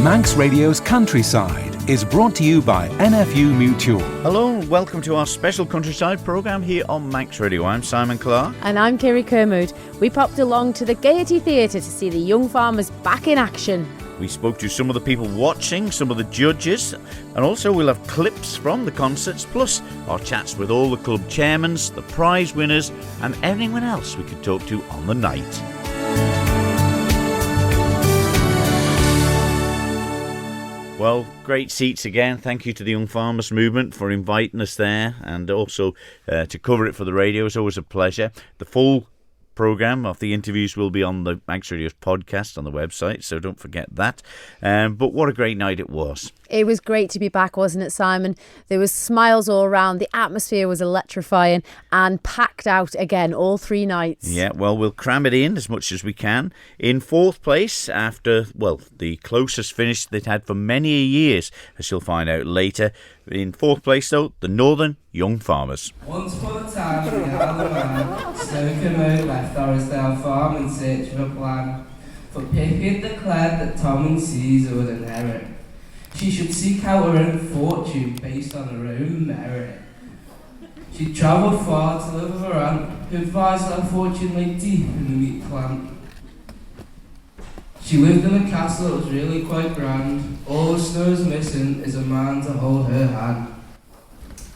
Manx Radio's Countryside is brought to you by NFU Mutual. Hello and welcome to our special Countryside programme here on Manx Radio. I'm Simon Clark. And I'm Kerry Kermode. We popped along to the Gaiety Theatre to see the Young Farmers back in action. We spoke to some of the people watching, some of the judges, and also we'll have clips from the concerts, plus our chats with all the club chairmen, the prize winners, and anyone else we could talk to on the night. Well, great seats again. Thank you to the Young Farmers Movement for inviting us there, and also to cover it for the radio. It's always a pleasure. The full programme of the interviews will be on the Manx Radio's podcast on the website, so don't forget that. But what a great night it was. It was great to be back, wasn't it, Simon? There was smiles all around. The atmosphere was electrifying and packed out again all 3 nights. Yeah, well, we'll cram it in as much as we can. In 4th place after, well, the closest finish they'd had for many years, as you'll find out later. In 4th place, though, the Northern Young Farmers. Once upon a time, we had a man, Snow Kermode left Orrisdale Farm in search of a plan. For Pippi had declared that Tom and Caesar would inherit. She should seek out her own fortune based on her own merit. She travelled far to live with her aunt, who advised that her fortune lay deep in the wheat plant. She lived in a castle that was really quite grand. All the Snow's missing is a man to hold her hand.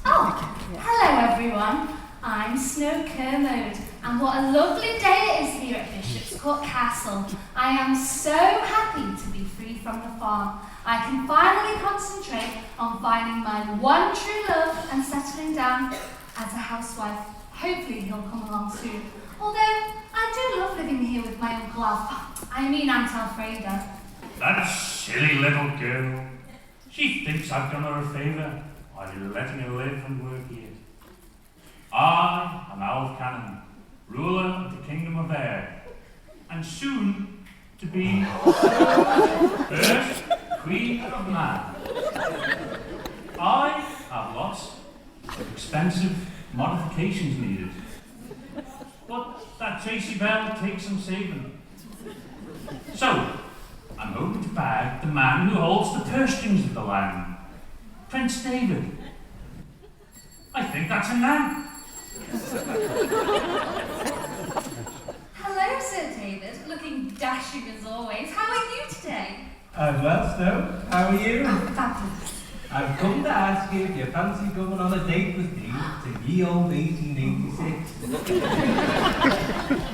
Oh, hello everyone. I'm Snow Kermode, and what a lovely day it is here at Bishop's Court Castle. I am so happy to be free from the farm. I can finally concentrate on finding my one true love and settling down as a housewife. Hopefully he'll come along soon. Although I do love living here with my Uncle Alf. I mean Aunt Alfreda. That silly little girl. She thinks I've done her a favour by letting her live and work here. I am Alf Cannon, ruler of the Kingdom of Air, and soon to be first Queen of Man. I have lots of expensive modifications needed, but that Tracy Bell takes some saving. So, I'm hoping to bag the man who holds the purse strings of the land, Prince David. I think that's a man. Hello, Sir David, looking dashing as always. How are you today? I'm well, Snow. How are you? Fabulous. I've come to ask you if you fancy going on a date with me to ye old 1886.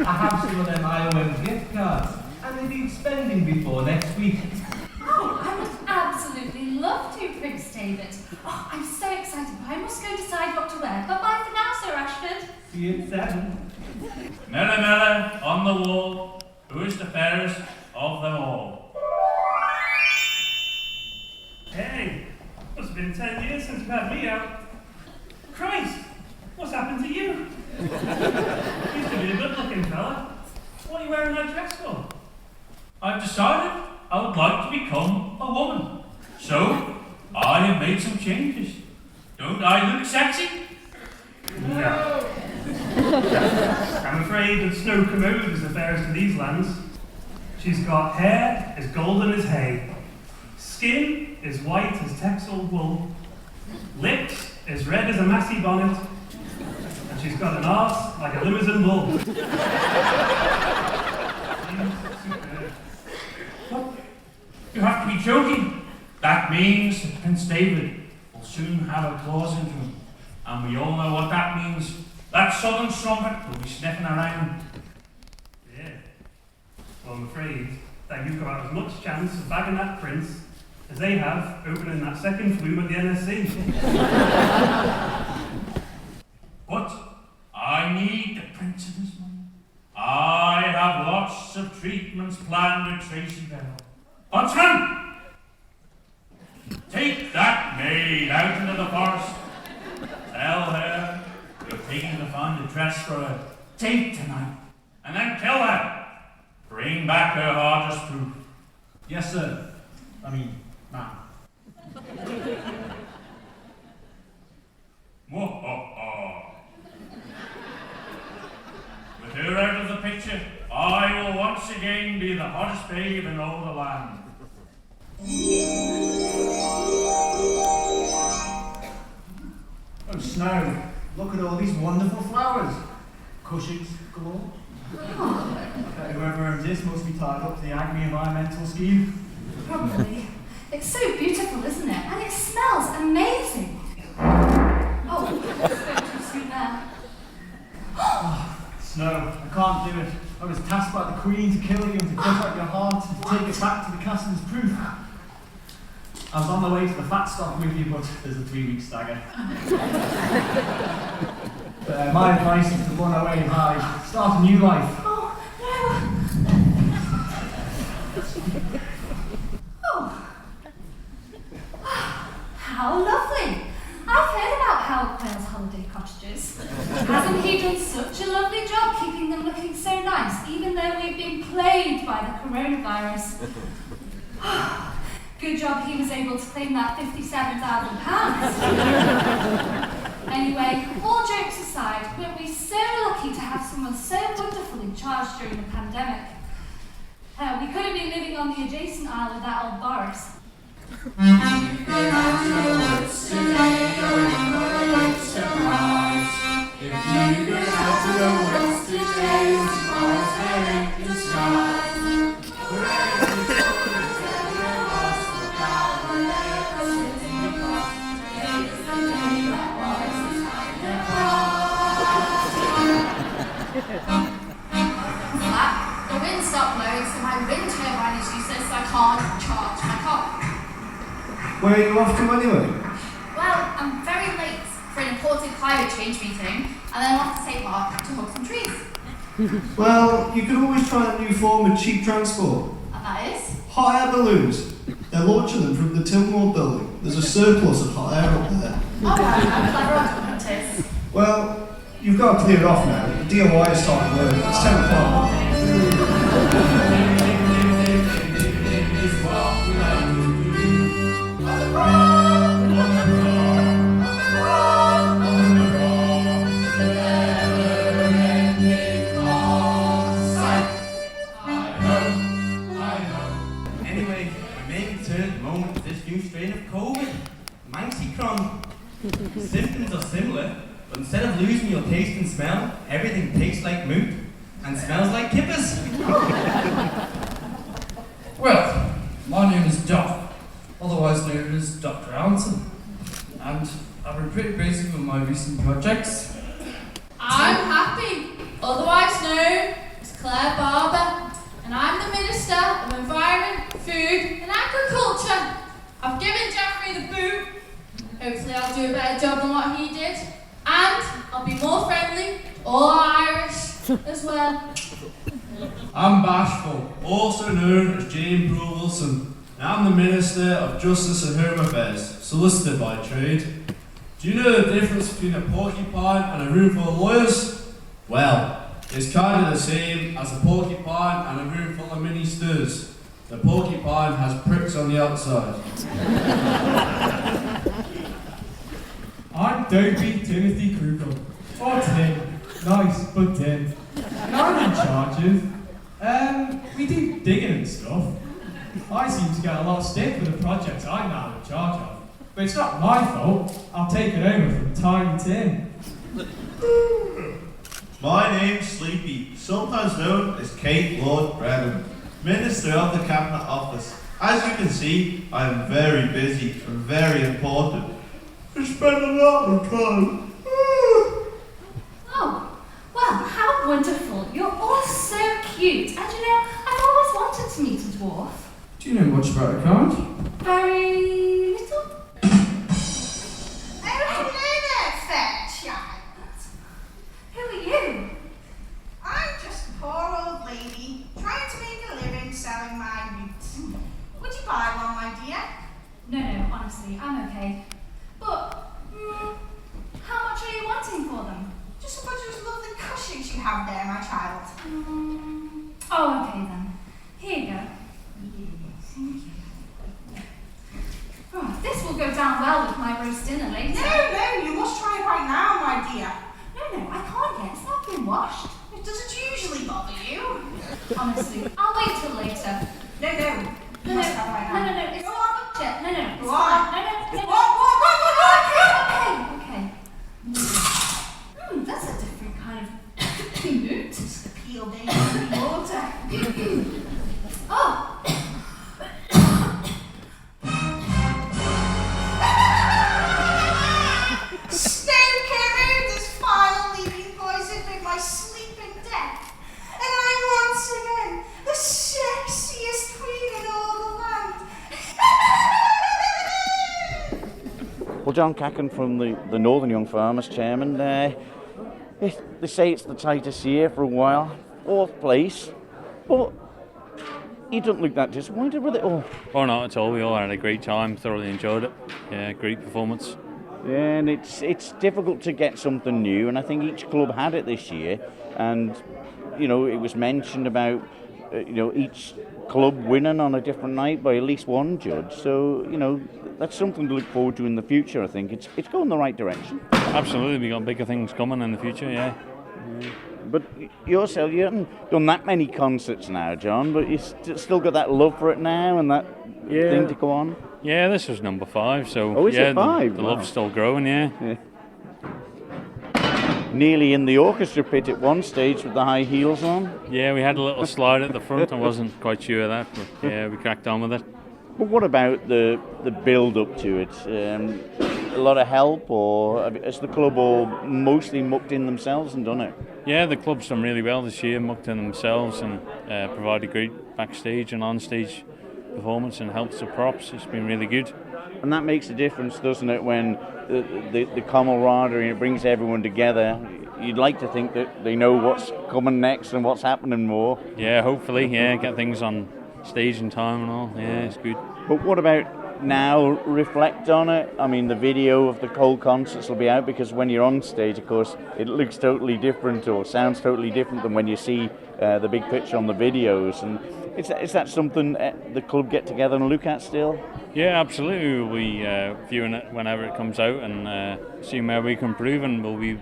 I have some of them IOM gift cards, and they need spending before next week. Oh, I would absolutely love to, Prince David. Oh, I'm so excited, but I must go decide what to wear. Bye-bye for now, Sir Ashford. See you at 7. Mirror, mirror on the wall, who is the fairest of them all? Hey, it's been 10 years since you had me out. Christ, what's happened to you? Used to be a good-looking fella. What are you wearing that dress for? I've decided I would like to become a woman. So, I have made some changes. Don't I look sexy? No. I'm afraid that Snow Kermode is the fairest of these lands. She's got hair as golden as hay, skin as white as Texel wool, lips as red as a Massey bonnet, and she's got an arse like a Limousin bull. What? You have to be joking. That means that Prince David will soon have a claw syndrome, and we all know what that means. That southern strumpet will be sniffing around. Yeah. Well, I'm afraid that you've got as much chance of bagging that prince as they have opening that second flume at the NSC. But I need the prince's money. I have lots of treatments planned with Tracy Bell. Huntsman! Take that maid out into the forest. Tell her you're taking to find a dress for a date tonight. And then kill her. Bring back her heart as proof. Yes, sir. Ma'am. With her out of the picture, I will once again be the hottest babe in all the land. Oh, Snow, look at all these wonderful flowers. Cushings galore. Whoever owns this must be tied up to the Agni environmental scheme. Probably. It's so beautiful, isn't it? And it smells amazing. Oh, too sweet there. Snow, I can't do it. I was tasked by the Queen to kill you and to cut out your heart and to take it back to the castle as proof. I was on the way to the fat stock with you, but there's a 3-week stagger. My advice is to run away and hide. Start a new life. Oh, no. Oh. How lovely. I've heard about Howard Quayle's holiday cottages. Hasn't he done such a lovely job keeping them looking so nice, even though we've been plagued by the coronavirus? Good job he was able to claim that £57,000. Anyway, all jokes aside, weren't we so lucky to have someone so wonderful in charge during the pandemic? We could have been living on the adjacent isle with that old Boris. The wind stopped blowing, so my wind turbine is useless, so I can't charge my car. Where are you off to anyway? Well, I'm very late for an important climate change meeting, and then I'm off to St. Mark to hug some trees. Well, you could always try a new form of cheap transport. And that is? Hot air balloons. They're launching them from the Tilmore building. There's a surplus of hot air up there. Oh, I'm clever on hunters. Well, you've got to clear it off now. The DOI is starting work. It's 10 o'clock. Anyway, I may return at the moment with this new strain of COVID, Mancycron. Symptoms are similar, but instead of losing your taste and smell, everything tastes like moot and smells like kippers. Well, my name is Doc, otherwise known as Dr. Allenson, and I've been pretty busy with my recent projects. I'm Happy, otherwise known as Claire Barber, and I'm the Minister of Environment, Food and Agriculture. I've given Jeffrey the boot. Hopefully I'll do a better job than what he did, and I'll be more friendly, all Irish as well. I'm Bashful, also known as Jane Brewer-Wilson, and I'm the Minister of Justice and Home Affairs, solicitor by trade. Do you know the difference between a porcupine and a room full of lawyers? Well, it's kind of the same as a porcupine and a room full of mini-stews. The porcupine has pricks on the outside. I'm Dopey Timothy Krugel, or Tim, nice but Tim, and I'm in charge of, we do digging and stuff. I seem to get a lot of stick for the projects I'm now in charge of, but it's not my fault. I'll take it over from Tiny Tim. My name's Sleepy, sometimes known as Kate Lord Brennan, Minister of the Cabinet Office. As you can see, I am very busy and very important. I spend a lot of time. Oh, well, how wonderful. You're all so cute. And you know, I've always wanted to meet a dwarf. Do you know much about a kind? Very little. Oh, hello there, fair child. Who are you? I'm just a poor old lady trying to make a living selling my roots. Would you buy one, my dear? No, honestly, I'm okay. But, how much are you wanting for them? Just a bunch of those lovely cushions you have there, my child. Oh, okay then. Here you go. Thank you. Oh, this will go down well with my roast dinner later. No, you must try it right now, my dear. No, I can't yet. It's not been washed. It doesn't usually bother you. Honestly, I'll wait till later. No, you must have it right now. No, it's it. No, it's What? fine. No. Okay. That's a different kind of mood. It's the peel day in the water. Oh. Snowcare Road is finally been poisoned with my sleeping death. And I'm once again the sexiest queen in all the land. Well, John Cacken from the Northern Young Farmers Chairman, they say it's the tightest year for a while, 4th place, but you don't look that disappointed with it all. Oh, not at all. We all had a great time, thoroughly enjoyed it. Yeah, great performance. Yeah, and it's difficult to get something new, and I think each club had it this year, and it was mentioned about each club winning on a different night by at least one judge, so that's something to look forward to in the future. I think it's going the right direction. Absolutely, we got bigger things coming in the future, yeah. But yourself, you haven't done that many concerts now, John, but you still got that love for it now and that thing to go on? Yeah, this was number 5, so is it 5? The love's still growing, yeah. Nearly in the orchestra pit at one stage with the high heels on. Yeah, we had a little slide at the front. I wasn't quite sure of that, but yeah, we cracked on with it. But what about the build-up to it? A lot of help, or has the club all mostly mucked in themselves and done it? Yeah, the club's done really well this year, mucked in themselves and provided great backstage and on-stage performance and helped the props. It's been really good. And that makes a difference, doesn't it, when the camaraderie, it brings everyone together. You'd like to think that they know what's coming next and what's happening more. Yeah, hopefully, get things on stage in time and all. Yeah, it's good. But what about now? Reflect on it. I mean, the video of the whole concerts will be out, because when you're on stage, of course, it looks totally different or sounds totally different than when you see the big picture on the videos. And is that something the club get together and look at still? Yeah, absolutely. We'll be viewing it whenever it comes out and seeing where we can improve, and we'll be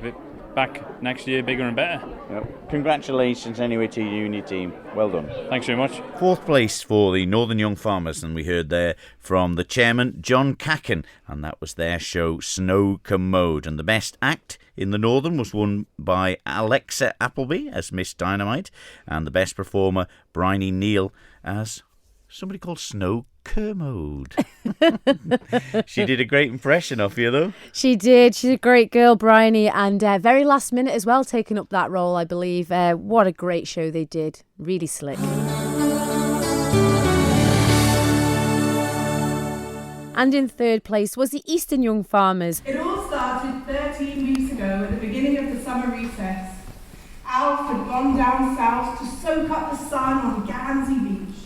back next year bigger and better. Yep. Congratulations anyway to you and your team. Well done. Thanks very much. 4th place for the Northern Young Farmers, and we heard there from the chairman, John Cacken, and that was their show Snow Commode. And the best act in the Northern was won by Alexa Appleby as Miss Dynamite, and the best performer, Bryony Neal, as somebody called Snow Kermode. She did a great impression of you, though. She did. She's a great girl, Bryony, and very last minute as well, taking up that role, I believe. What a great show they did. Really slick. And in 3rd place was the Eastern Young Farmers. It all started 13 weeks ago at the beginning of the summer recess. Alf had gone down south to soak up the sun on Guernsey Beach.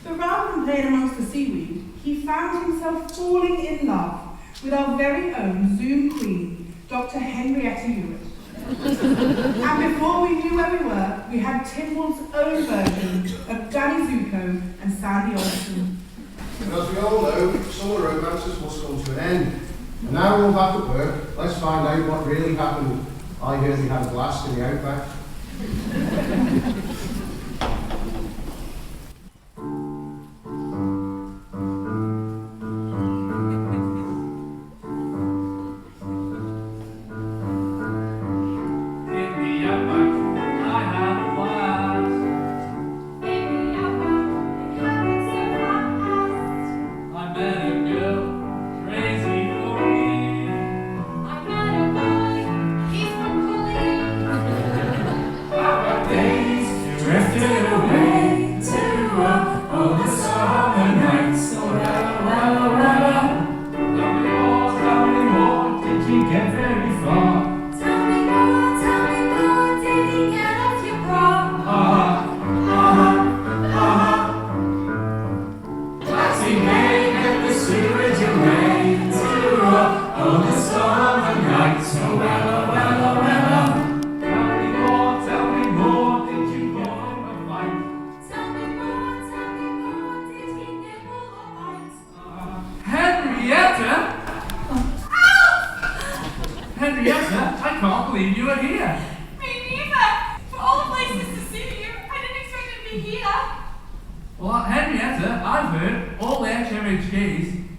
But rather than playing amongst the seaweed, he found himself falling in love with our very own Zoom queen, Dr. Henrietta Hewitt. And before we knew where we were, we had Tynwald's own version of Danny Zuko and Sandy Olsen. And as we all know, summer romances must come to an end. And now we're all back at work, let's find out what really happened. I heard he had a blast in the outback.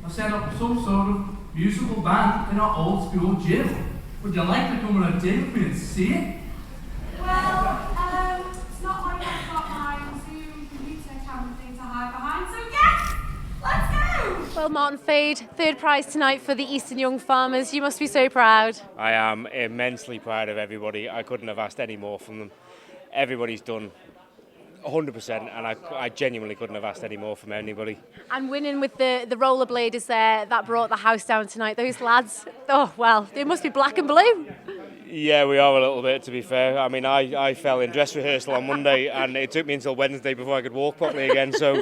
to set up some sort of musical band in our old school gym. Would you like to come on a day with me and see it? Well, it's not like I've got my Zoom computer camera thing to hide behind, so yes! Let's go! Well, Martin Fade, third prize tonight for the Eastern Young Farmers. You must be so proud. I am immensely proud of everybody. I couldn't have asked any more from them. Everybody's done 100%, and I genuinely couldn't have asked any more from anybody. And winning with the rollerbladers there, that brought the house down tonight. Those lads, oh, well, they must be black and blue. Yeah, we are a little bit, to be fair. I mean, I fell in dress rehearsal on Monday, and it took me until Wednesday before I could walk properly again, so...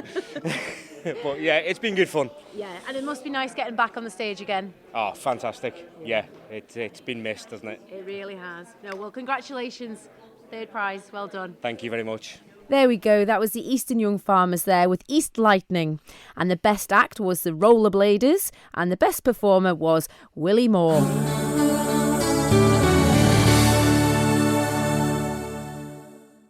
But yeah, it's been good fun. Yeah, and it must be nice getting back on the stage again. Oh, fantastic. Yeah, it's been missed, hasn't it? It really has. No, well, congratulations. Third prize, well done. Thank you very much. There we go. That was the Eastern Young Farmers there with East Lightning. And the best act was the Rollerbladers. And the best performer was Willie Moore.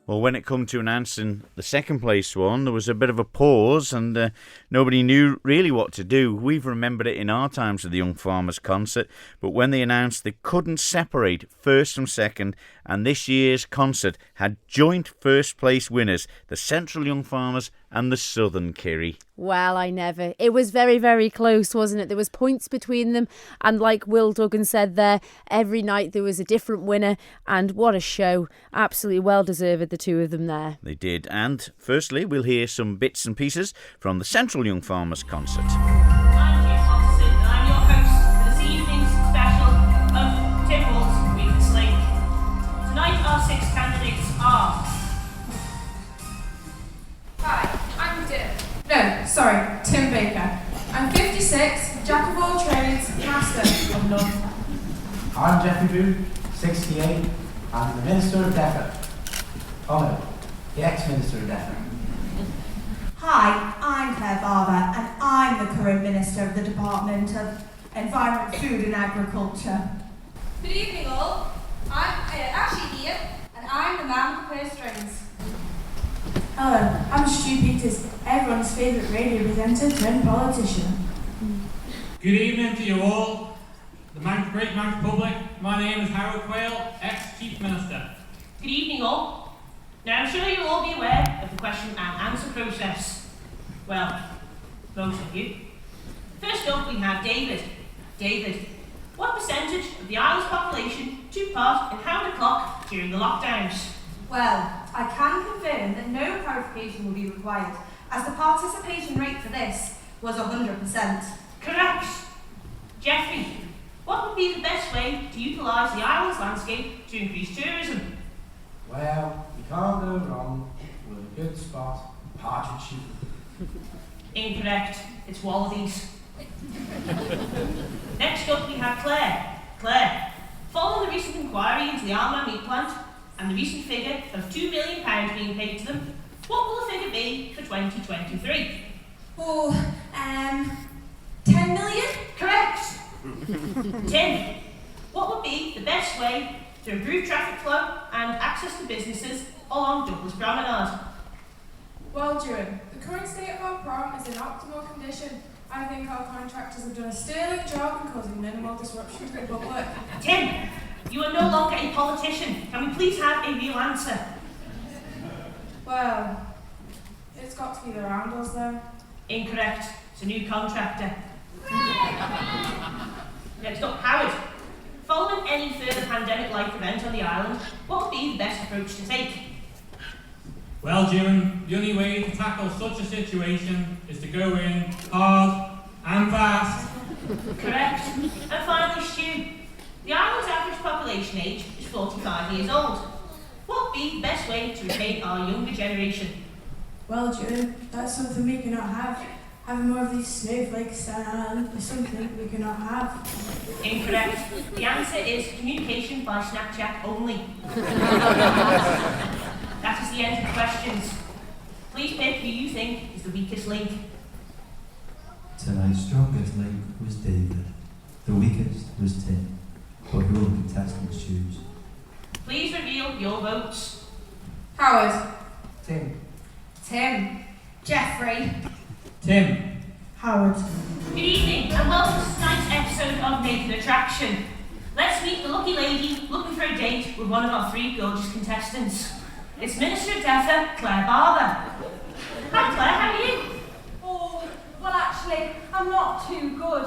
Well, when it come to announcing the second place one, there was a bit of a pause and nobody knew really what to do. We've remembered it in our times of the Young Farmers concert, but when they announced they couldn't separate first from second, and this year's concert had joint first place winners, the Central Young Farmers and the Southern Kirry. Well, I never. It was very, very close, wasn't it? There was points between them. And like Will Duggan said there, every night there was a different winner. And what a show. Absolutely well-deserved, the two of them there. They did. And firstly, we'll hear some bits and pieces from the Central Young Farmers concert. I'm Jim Watson, and I'm your host for this evening's special of Tim Walt's Weakest Link. Tonight our 6 candidates are... Hi, I'm Tim Baker. I'm 56, jack of all trades, master of none. I'm Jeffrey Booth, 68. I'm the Minister of Defra. Oh no, the ex-Minister of Defra. Hi, I'm Claire Barber, and I'm the current Minister of the Department of Environment, Food and Agriculture. Good evening all. I'm Ashley Ian, and I'm the man with purse strings. Hello, I'm Stu Peters, everyone's favourite radio presenter turned politician. Good evening to you all. The great Manx public. My name is Harold Quayle, ex-Chief Minister. Good evening all. Now I'm sure you'll all be aware of the question and answer process. Well, most of you. First up we have David. David, what percentage of the island's population took part in Hound O'Clock during the lockdowns? Well, I can confirm that no clarification will be required, as the participation rate for this was 100%. Correct. Jeffrey, what would be the best way to utilise the island's landscape to increase tourism? Well, you can't go wrong with a good spot, partridge shooting. Incorrect. It's wallabies. Next up we have Claire. Claire, following the recent inquiry into the Alma meat plant and the recent figure of £2 million being paid to them, what will the figure be for 2023? Oh, 10 million? Correct. Tim, what would be the best way to improve traffic flow and access to businesses along Douglas Promenade? Well, Duran, the current state of our prom is in optimal condition. I think our contractors have done a sterling job in causing minimal disruption to the public. Tim, you are no longer a politician. Can we please have a real answer? Well, it's got to be the Roundels, though. Incorrect. It's a new contractor. Next up, Howard. Following any further pandemic-like event on the island, what would be the best approach to take? Well, Jim, the only way to tackle such a situation is to go in hard and fast. Correct. And finally, Stu. The island's average population age is 45 years old. What would be the best way to retain our younger generation? Well, Duran, that's something we cannot have. Having more of these snowflakes is something we cannot have. Incorrect. The answer is communication by Snapchat only. That is the end of the questions. Please pick who you think is the weakest link. Tonight's strongest link was David. The weakest was Tim. But who will the contestants choose? Please reveal your votes. Howard. Tim. Tim. Jeffrey. Tim. Howard. Good evening and welcome to tonight's episode of Naked Attraction. Let's meet the lucky lady looking for a date with one of our 3 gorgeous contestants. It's Minister of DEFA, Claire Barber. Hi Claire, how are you? Oh, well actually, I'm not too good.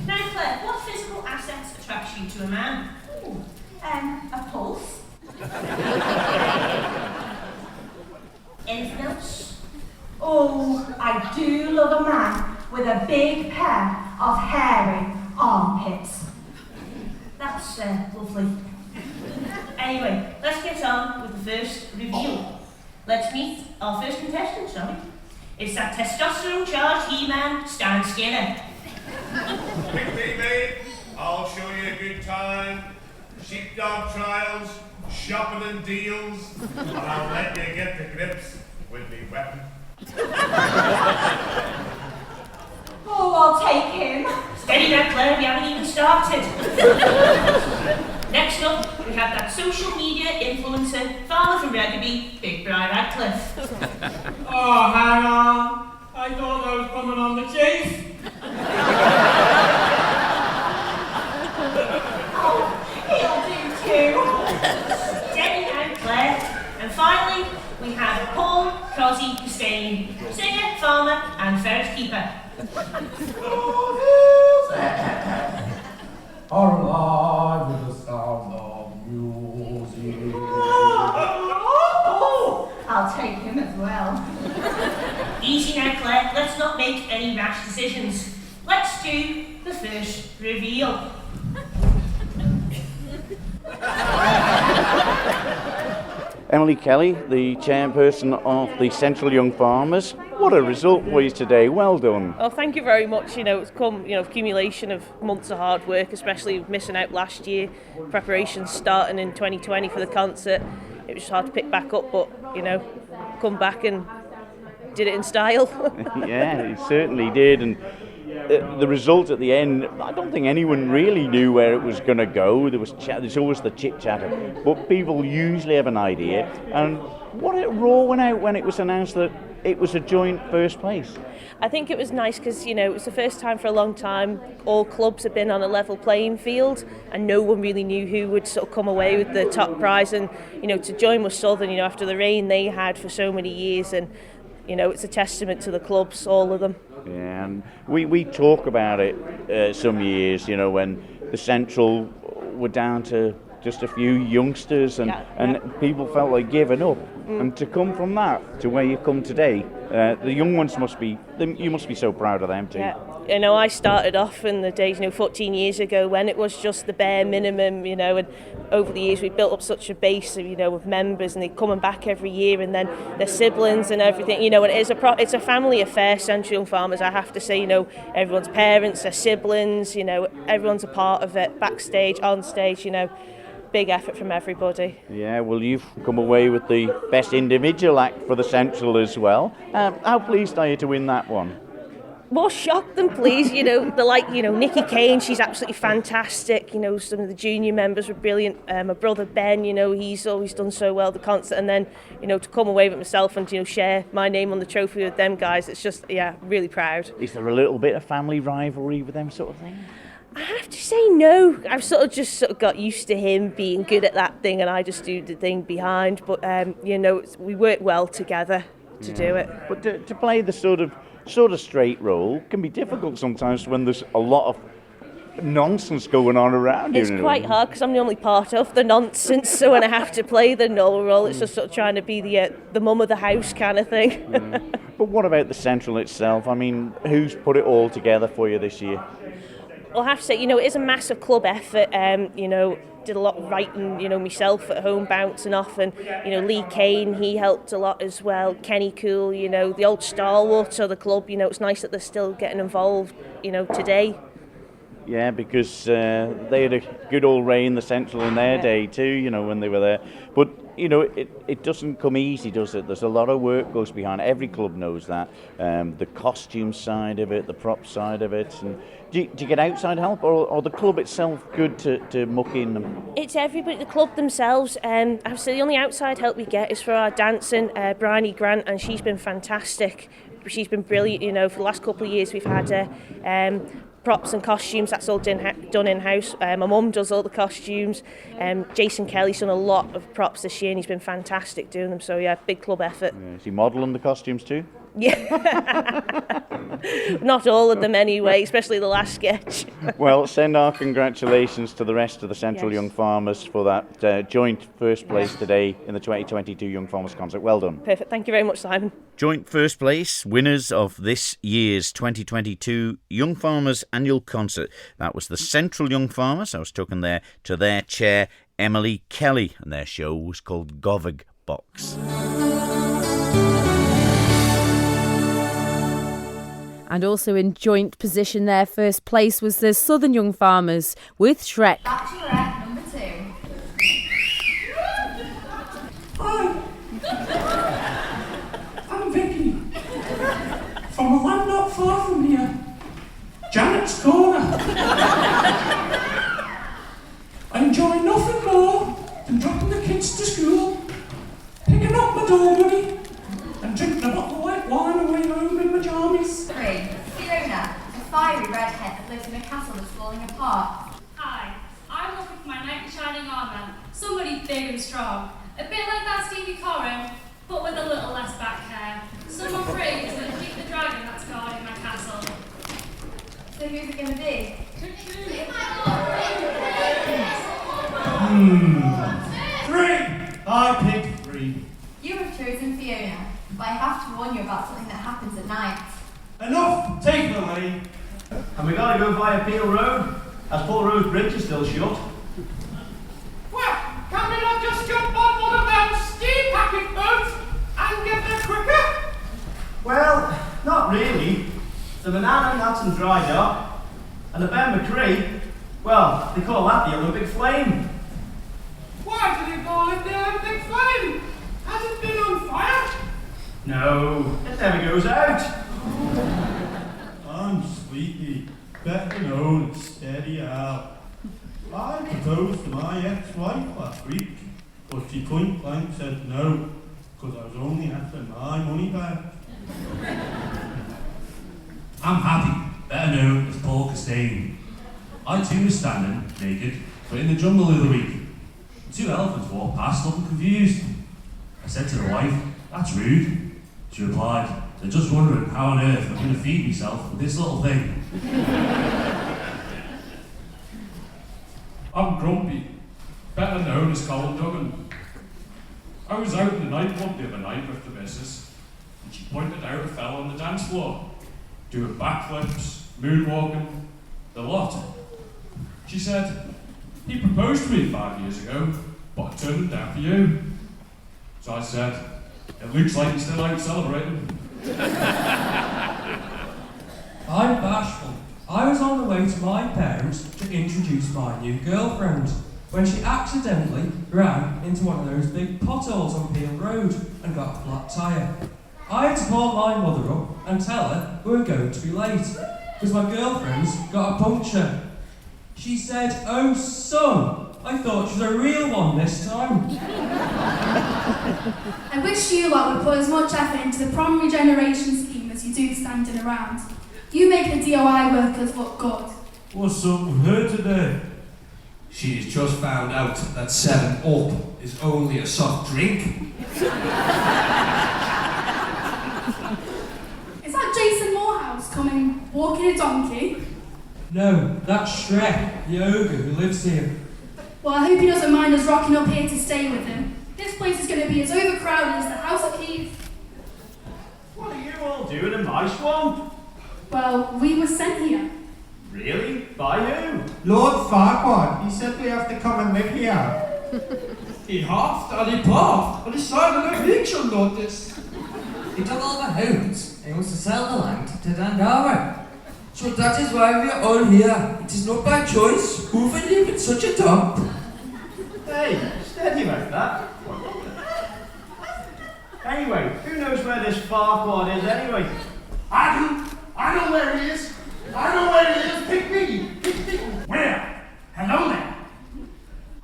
Now Claire, what physical assets attract you to a man? Ooh, a pulse. Anything else? Oh, I do love a man with a big pair of hairy armpits. That's lovely. Anyway, let's get on with the first reveal. Let's meet our first contestant, It's that testosterone-charged He-Man, Stan Skinner. Pick me, mate. I'll show you a good time. Sheepdog trials, shopping and deals, and I'll let you get to grips with me weapon. Oh, I'll take him. Steady now, Claire, we haven't even started. Next up, we have that social media influencer, farmer from Rugby, Big Brian Radcliffe. Oh, hang on. I thought I was coming on the chase. He'll do too. Steady now, Claire. And finally, we have Paul Crosby Costain, singer, farmer, and ferret keeper. Are alive with the sound of music. Oh, I'll take him as well. Easy now, Claire. Let's not make any rash decisions. Let's do the first reveal. Emily Kelly, the chairperson of the Central Young Farmers. What a result for you today. Well done. Oh, thank you very much. It's come, accumulation of months of hard work, especially missing out last year. Preparations starting in 2020 for the concert. It was hard to pick back up, but, come back and did it in style. Yeah, it certainly did. And the result at the end, I don't think anyone really knew where it was going to go. There's always the chit-chat, but people usually have an idea. And what a roar went out when it was announced that it was a joint first place. I think it was nice because, it was the first time for a long time all clubs had been on a level playing field and no one really knew who would sort of come away with the top prize. And, to join with Southern, after the reign they had for so many years, and, it's a testament to the clubs, all of them. Yeah, and we talk about it some years, when the Central were down to just a few youngsters and people felt like giving up. And to come from that to where you come today, the young ones you must be so proud of them too. Yeah. I started off in the days, 14 years ago when it was just the bare minimum, and over the years we built up such a base of, of members, and they're coming back every year, and then their siblings and everything, and it's a family affair, Central Young Farmers, I have to say, everyone's parents, their siblings, everyone's a part of it, backstage, on stage, big effort from everybody. Yeah, well, you've come away with the best individual act for the Central as well. How pleased are you to win that one? More shocked than pleased, the Nikki Kane, she's absolutely fantastic, some of the junior members were brilliant, my brother Ben, he's always done so well, the concert, and then, to come away with myself and, share my name on the trophy with them guys, it's just, really proud. Is there a little bit of family rivalry with them sort of thing? I have to say no. I've sort of got used to him being good at that thing and I just do the thing behind, but, we work well together to do it. But to play the sort of straight role can be difficult sometimes when there's a lot of nonsense going on around you. It's quite hard because I'm the only part of the nonsense, so when I have to play the null role, it's just sort of trying to be the mum of the house kind of thing. But what about the Central itself? I mean, who's put it all together for you this year? Well, I have to say, it is a massive club effort. Did a lot of writing, myself at home, bouncing off, and, Lee Kane, he helped a lot as well. Kenny Cool, the old stalwarts of the club, it's nice that they're still getting involved, today. Yeah, because they had a good old reign, the Central, in their day too, when they were there. But, it doesn't come easy, does it? There's a lot of work goes behind it. Every club knows that. The costume side of it, the prop side of it. And do you get outside help, or the club itself good to muck in them? It's everybody, the club themselves. I have to say the only outside help we get is for our dancing, Bryony Grant, and she's been fantastic. she's been brilliant. You know, for the last couple of years we've had her. Props and costumes, that's all done in-house. My mum does all the costumes. Jason Kelly's done a lot of props this year and he's been fantastic doing them. So yeah, big club effort. Yeah, is he modelling the costumes too? Yeah. Not all of them anyway, especially the last sketch. Well, send our congratulations to the rest of the Central Young Farmers for that joint first place today in the 2022 Young Farmers Concert. Well done. Perfect. Thank you very much, Simon. Joint first place winners of this year's 2022 Young Farmers Annual Concert. That was the Central Young Farmers. I was taken there to their chair, Emily Kelly, and their show was called Govig Box. And also in joint position there, first place was the Southern Young Farmers with Shrek. Bachelorette number 2. Hi, I'm Vicky, from a land not far from here, Janet's Corner. I enjoy nothing more than dropping the kids to school, picking up my door money, and drinking a bottle of white wine away home in my jammies. 3. Fiona, a fiery redhead that lives in a castle that's falling apart. Hi, I'm looking for my knight in shining armour, somebody big and strong, a bit like that Stevie Corrin, but with a little less back hair. Someone brave to defeat the dragon that's guarding my castle. So who's it going to be? 3. I picked 3. You have chosen Fiona, but I have to warn you about something that happens at night. Enough! Take it away! And we gotta go via Peel Road, as Paul Road Bridge is still shut. Well, can we not just jump on one of them steam packet boats and get there quicker? Well, not really. The Banana Nuts and Dry Dock, and the Ben McCree, well, they call that the Olympic Flame. Why do they call it the Olympic Flame? Has it been on fire? No, it never goes out. I'm sleepy, better known as Steady Al. I proposed to my ex-wife last week, but she point blank said no, because I was only after my money back. I'm happy, better known as Paul Castaigne. I too was standing, naked, but in the jungle the other week. 2 elephants walked past, looking confused. I said to the wife, "That's rude." She replied, "They're just wondering how on earth I'm going to feed myself with this little thing." I'm Grumpy, better known as Colin Duggan. I was out in the nightclub the other night with the missus, and she pointed out a fella on the dance floor, doing backflips, moonwalking, the lot. She said, "He proposed to me 5 years ago, but I turned him down for you." So I said, "It looks like he's still out celebrating." I'm Bashful. I was on the way to my parents to introduce my new girlfriend when she accidentally ran into one of those big potholes on Peel Road and got a flat tyre. I had to call my mother up and tell her we were going to be late because my girlfriend's got a puncture. She said, "Oh son, I thought she was a real one this time." I wish you lot would put as much effort into the prom regeneration scheme as you do standing around. You make the DOI workers look good. What's up with her today? She's just found out that 7-Up is only a soft drink. Is that Jason Morehouse coming walking a donkey? No, that's Shrek, the ogre who lives here. Well, I hope he doesn't mind us rocking up here to stay with him. This place is going to be as overcrowded as the House of Keith. What are you all doing in my swamp? Well, we were sent here. Really? By who? Lord Farquaad, he said we have to come and live here. He huffed and he puffed and he signed an eviction notice. He took all the hounds and wants to sell the land to Dandara. So that is why we are all here. It is not by choice. Who would live in such a dump? Hey, steady about that. Anyway, who knows where this Farquaad is anyway? I do. I know where he is. I know where he is. Pick me. Pick me. Where? Hello there.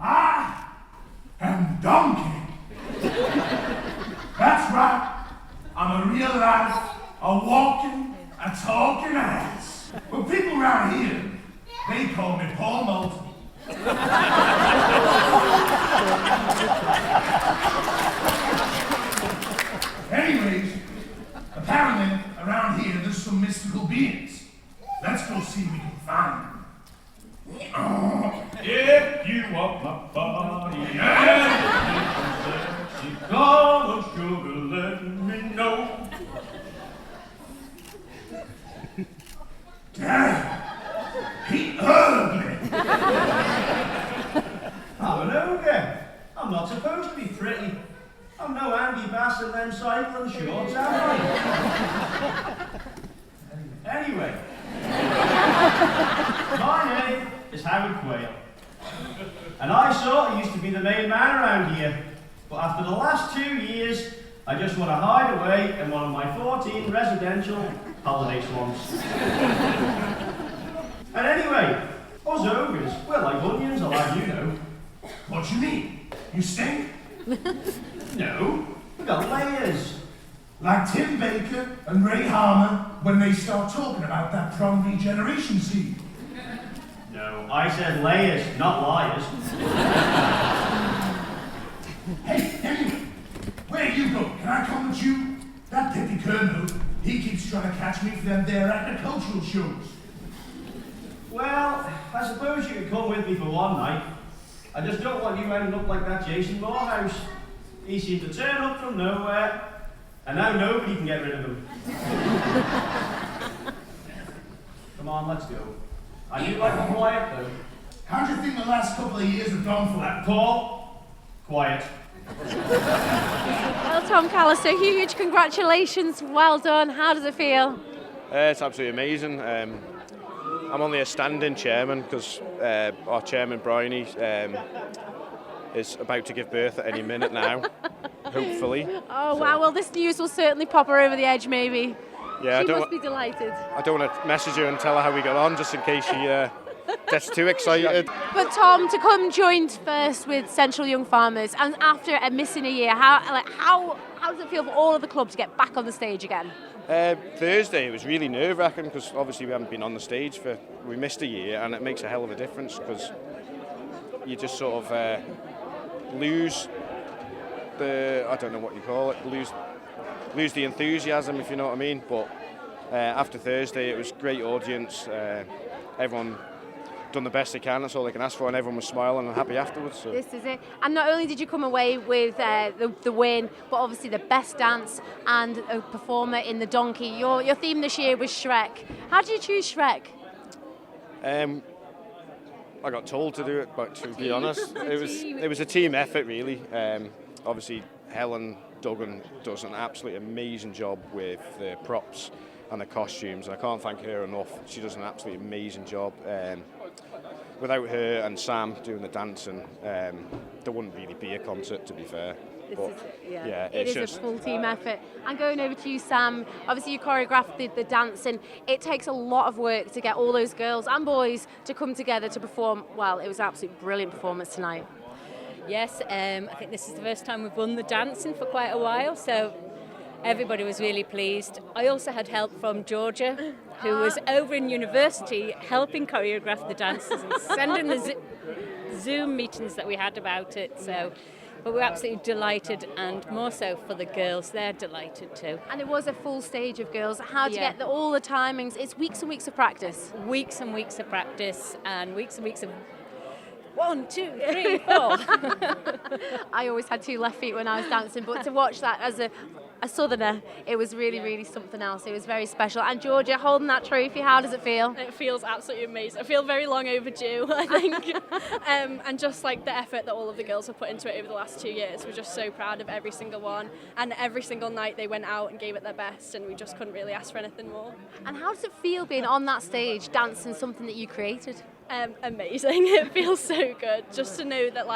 I am Donkey. That's right. I'm a real life, a around here, they call me Paul Moulton. Anyways, apparently around here there's some mystical beings. Let's go see if we can find them. If you want my body and you call sugar, let me know. Dad, he ugly. I'm an ogre. I'm not supposed to be pretty. I'm no Andy Bass and them cycling shorts, am I? Anyway. My name is Howard Quayle. And I sort of used to be the main man around here. But after the last 2 years, I just want to hide away in one of my 14 residential holiday swamps. And anyway, us ogres, we're like onions, I'll have you know. What do you mean? You stink? No, we got layers. Like Tim Baker and Ray Harmon when they start talking about that prom regeneration seed. No, I said layers, not liars. Hey, anyway, where you go? Can I come with you? That Deputy Colonel, he keeps trying to catch me for them there agricultural shows. Well, I suppose you could come with me for one night. I just don't want you ending up like that Jason Morehouse. He seemed to turn up from nowhere, and now nobody can get rid of him. Come on, let's go. I do like it quiet, though. How do you think the last couple of years have gone for that? Paul, quiet. Well, Tom Callister, huge congratulations. Well done. How does it feel? It's absolutely amazing. I'm only a standing chairman because our chairman, Bryony, is about to give birth at any minute now, hopefully. Oh, wow. Well, this news will certainly pop her over the edge, maybe. Yeah, She must be delighted. I don't want to message her and tell her how we got on, just in case she gets too excited. But Tom, to come joined first with Central Young Farmers, and after missing a year, how does it feel for all of the club to get back on the stage again? Thursday, it was really nerve-wracking because obviously we haven't been on the stage we missed a year, and it makes a hell of a difference because you just sort of lose the, I don't know what you call it, lose the enthusiasm, if you know what I mean. But after Thursday, it was great audience. Everyone done the best they can. That's all they can ask for, and everyone was smiling and happy afterwards. So. This is it. And not only did you come away with the win, but obviously the best dance and a performer in the donkey. Your theme this year was Shrek. How did you choose Shrek? I got told to do it, but to be honest, it was a team effort really. Obviously, Helen Duggan does an absolutely amazing job with the props and the costumes, and I can't thank her enough. She does an absolutely amazing job. Without her and Sam doing the dancing, there wouldn't really be a concert, to be fair. It is a full team effort. And going over to you, Sam, obviously you choreographed the dance, and it takes a lot of work to get all those girls and boys to come together to perform. Well, it was an absolutely brilliant performance tonight. Yes, I think this is the first time we've won the dancing for quite a while, so everybody was really pleased. I also had help from Georgia, who was over in university helping choreograph the dances and sending the Zoom meetings that we had about it. But we're absolutely delighted, and more so for the girls. They're delighted too. And it was a full stage of girls. How to get all the timings? It's weeks and weeks of practice. Weeks and weeks of practice, and weeks of 1, 2, 3, 4. I always had 2 left feet when I was dancing, but to watch that as a southerner, it was really, really something else. It was very special. And Georgia, holding that trophy, how does it feel? It feels absolutely amazing. I feel very long overdue, I think. And just like the effort that all of the girls have put into it over the last 2 years, we're just so proud of every single one. And every single night they went out and gave it their best, and we just couldn't really ask for anything more. And how does it feel being on that stage, dancing something that you created? Amazing. It feels so good just to know that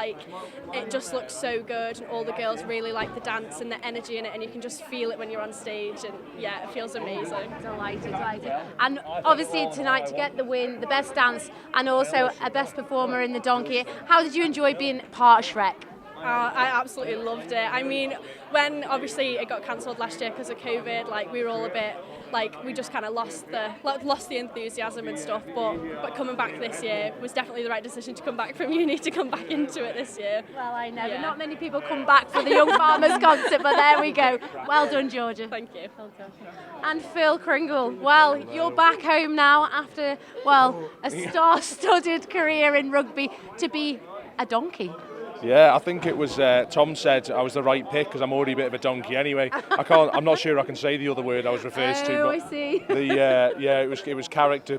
it just looks so good, and all the girls really like the dance and the energy in it, and you can just feel it when you're on stage, and it feels amazing. Delighted. And obviously tonight, to get the win, the best dance and also a best performer in the donkey, how did you enjoy being part of Shrek? I absolutely loved it. I mean, when obviously it got cancelled last year because of COVID, we were all a bit like we just kind of lost the enthusiasm and stuff. But coming back this year was definitely the right decision to come back from uni, to come back into it this year. Well, I know, Yeah. but not many people come back for the Young Farmers concert, but there we go. Well done, Georgia. Thank you. Well done. And Phil Kringle, well, you're back home now after, well, a star-studded career in rugby to be a donkey. Yeah, I think it was Tom said I was the right pick because I'm already a bit of a donkey anyway. I'm not sure I can say the other word I was referred to. Oh, But I see. it was character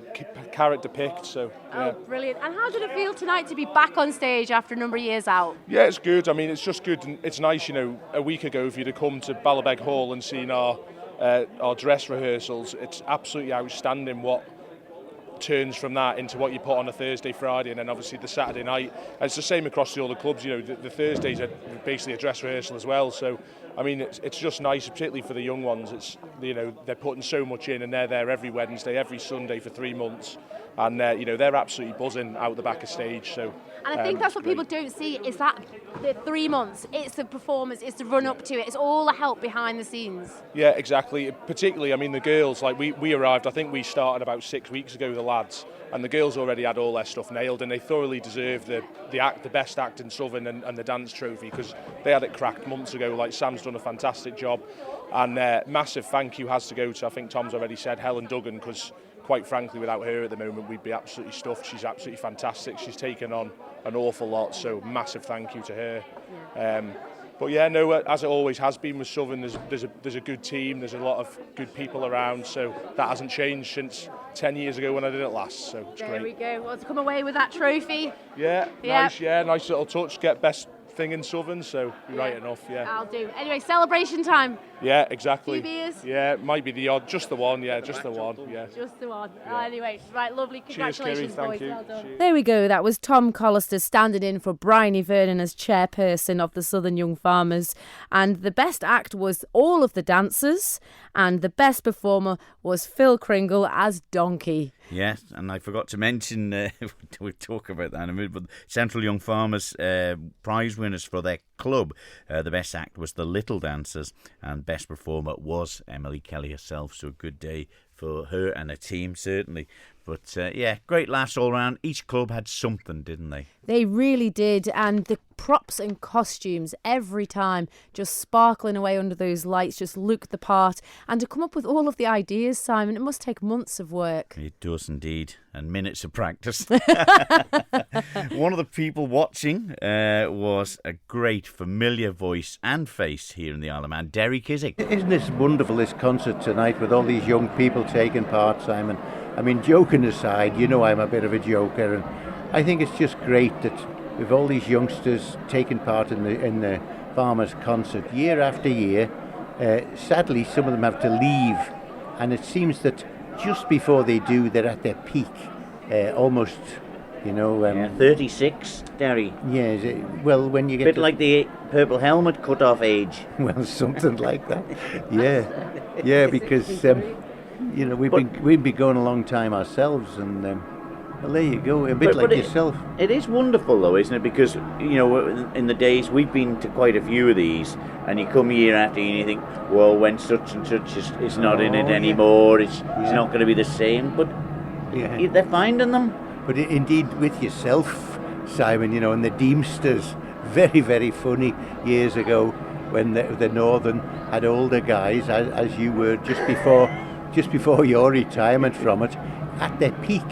picked. So yeah. Oh, brilliant. And how did it feel tonight to be back on stage after a number of years out? Yeah, it's good. I mean, it's just good. And it's nice, a week ago if you'd have come to Ballabeg Hall and seen our dress rehearsals, it's absolutely outstanding what turns from that into what you put on a Thursday, Friday, and then obviously the Saturday night. And it's the same across the other clubs. The Thursdays are basically a dress rehearsal as well. So, I mean, it's just nice, particularly for the young ones. It's they're putting so much in, and they're there every Wednesday, every Sunday for 3 months, and they're absolutely buzzing out the back of stage. So. And I think that's what people don't see, is that the 3 months, it's the performance, it's the run up to it, it's all the help behind the scenes. Yeah, exactly. Particularly, I mean, the girls, like we arrived, I think we started about 6 weeks ago, the lads, and the girls already had all their stuff nailed, and they thoroughly deserve the best act in Southern and the dance trophy, because they had it cracked months ago. Like, Sam's done a fantastic job, and massive thank you has to go to, I think Tom's already said, Helen Duggan, because quite frankly, without her at the moment, we'd be absolutely stuffed. She's absolutely fantastic. She's taken on an awful lot, so massive thank you to her. But yeah, no, as it always has been with Southern, there's a good team, there's a lot of good people around, so that hasn't changed since 10 years ago when I did it last, so it's there great. There we go. Well, to come away with that trophy. Yeah, Yep. nice little touch, get best thing in Southern, so right enough, yeah. I'll do. Anyway, celebration time. Yeah, exactly. 2 beers? Yeah, might be the odd, just the one, yeah, just the one, yeah. Just the one. Anyway, right, lovely. Congratulations, Cheers, Kerry, boys. thank you. Well done. Cheers. There we go. That was Tom Collister standing in for Bryony Vernon as chairperson of the Southern Young Farmers. And the best act was all of the dancers, and the best performer was Phil Kringle as Donkey. Yes, and I forgot to mention, we'll talk about that in a minute, but Central Young Farmers prize winners for their club. The best act was the Little Dancers, and best performer was Emily Kelly herself, so a good day for her and her team, certainly. But yeah, great laughs all round. Each club had something, didn't they? They really did, and the props and costumes every time just sparkling away under those lights, just look the part. And to come up with all of the ideas, Simon, it must take months of work. It does indeed, and minutes of practice. One of the people watching was a great familiar voice and face here in the Isle of Man, Derry Kiswick. Isn't this wonderful, this concert tonight with all these young people taking part, Simon? I mean, joking aside, I'm a bit of a joker, and I think it's just great that with all these youngsters taking part in the Farmers' concert year after year. Sadly, some of them have to leave, and it seems that just before they do, they're at their peak, almost. 36, Derry. Yes, well, when you get bit like the purple helmet cut-off age. Well, something like that. Yeah, because we've been going a long time ourselves, and well, there you go, a bit like yourself. It is wonderful, though, isn't it? Because in the days we've been to quite a few of these, and you come year after year and you think, well, when such and such is not in it anymore, it's not going to be the same. But they're finding them. But indeed, with yourself, Simon, and the Deemsters, very, very funny years ago when the Northern had older guys, as you were just before your retirement from it, at their peak.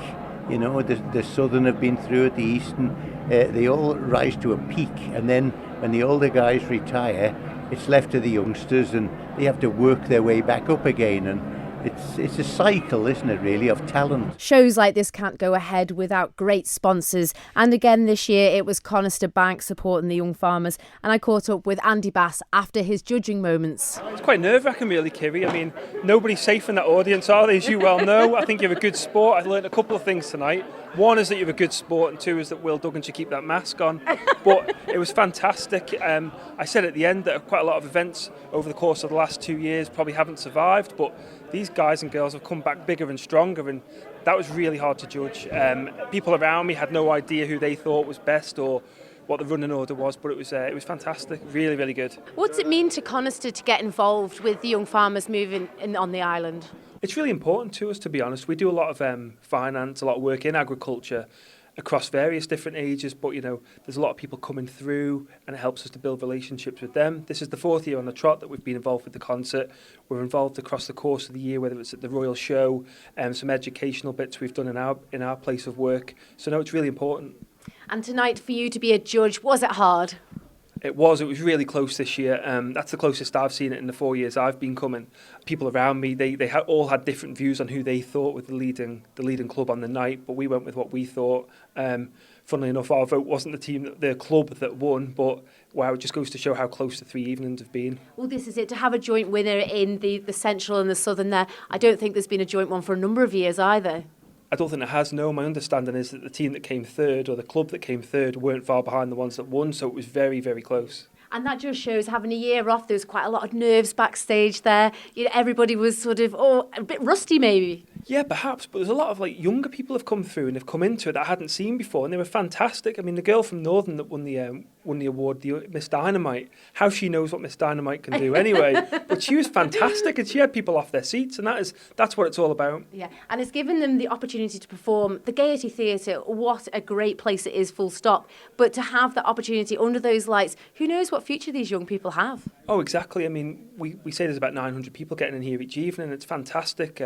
The Southern have been through it, the Eastern, they all rise to a peak, and then when the older guys retire, it's left to the youngsters, and they have to work their way back up again, and it's a cycle, isn't it, really, of talent. Shows like this can't go ahead without great sponsors. And again this year it was Conister Bank supporting the Young Farmers. And I caught up with Andy Bass after his judging moments. It's quite nerve-wracking, really, Kiri. I mean, nobody's safe in that audience, are they, as you well know? I think you're a good sport. I learned a couple of things tonight. One is that you're a good sport, and two is that Will Duggan should keep that mask on. But it was fantastic. I said at the end that quite a lot of events over the course of the last 2 years probably haven't survived, but these guys and girls have come back bigger and stronger, and that was really hard to judge. People around me had no idea who they thought was best or what the running order was, but it was fantastic, really, really good. What's it mean to Conister to get involved with the Young Farmers moving on the island? It's really important to us, to be honest. We do a lot of finance, a lot of work in agriculture across various different ages, but there's a lot of people coming through and it helps us to build relationships with them. This is the 4th year on the trot that we've been involved with the concert. We're involved across the course of the year, whether it's at the Royal Show, some educational bits we've done in our place of work. So no, it's really important. And tonight, for you to be a judge, was it hard? It was really close this year. That's the closest I've seen it in the 4 years I've been coming. People around me, they all had different views on who they thought were the leading club on the night, but we went with what we thought. Funnily enough, our vote wasn't the club that won, but wow, it just goes to show how close the 3 evenings have been. Well, this is it, to have a joint winner in the central and the southern there. I don't think there's been a joint one for a number of years either. I don't think it has, no. My understanding is that the team that came third, or the club that came third, weren't far behind the ones that won, so it was very, very close. And that just shows, having a year off, there was quite a lot of nerves backstage there. Everybody was sort of, a bit rusty maybe. Yeah, perhaps, but there's a lot of younger people have come through and have come into it that I hadn't seen before, and they were fantastic. I mean, the girl from Northern that won the award, the Miss Dynamite, how she knows what Miss Dynamite can do anyway. But she was fantastic, and she had people off their seats, and that's what it's all about. Yeah, and it's given them the opportunity to perform. The Gaiety Theatre, what a great place it is, full stop. But to have that opportunity under those lights, who knows what future these young people have? Oh, exactly. I mean, we say there's about 900 people getting in here each evening. It's fantastic.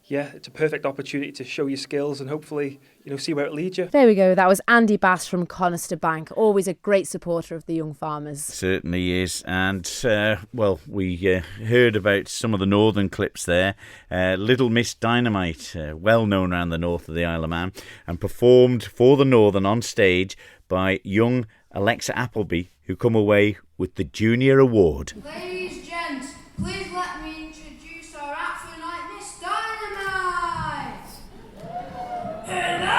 Yeah, it's a perfect opportunity to show your skills and hopefully, see where it leads you. There we go. That was Andy Bass from Conister Bank, always a great supporter of the young farmers. Certainly is. And, we heard about some of the northern clips there. Little Miss Dynamite, well known around the north of the Isle of Man, and performed for the Northern on stage by young Alexa Appleby, who come away with the Junior Award. Ladies, gents, please let me introduce our act for the night, Miss Dynamite! Hello,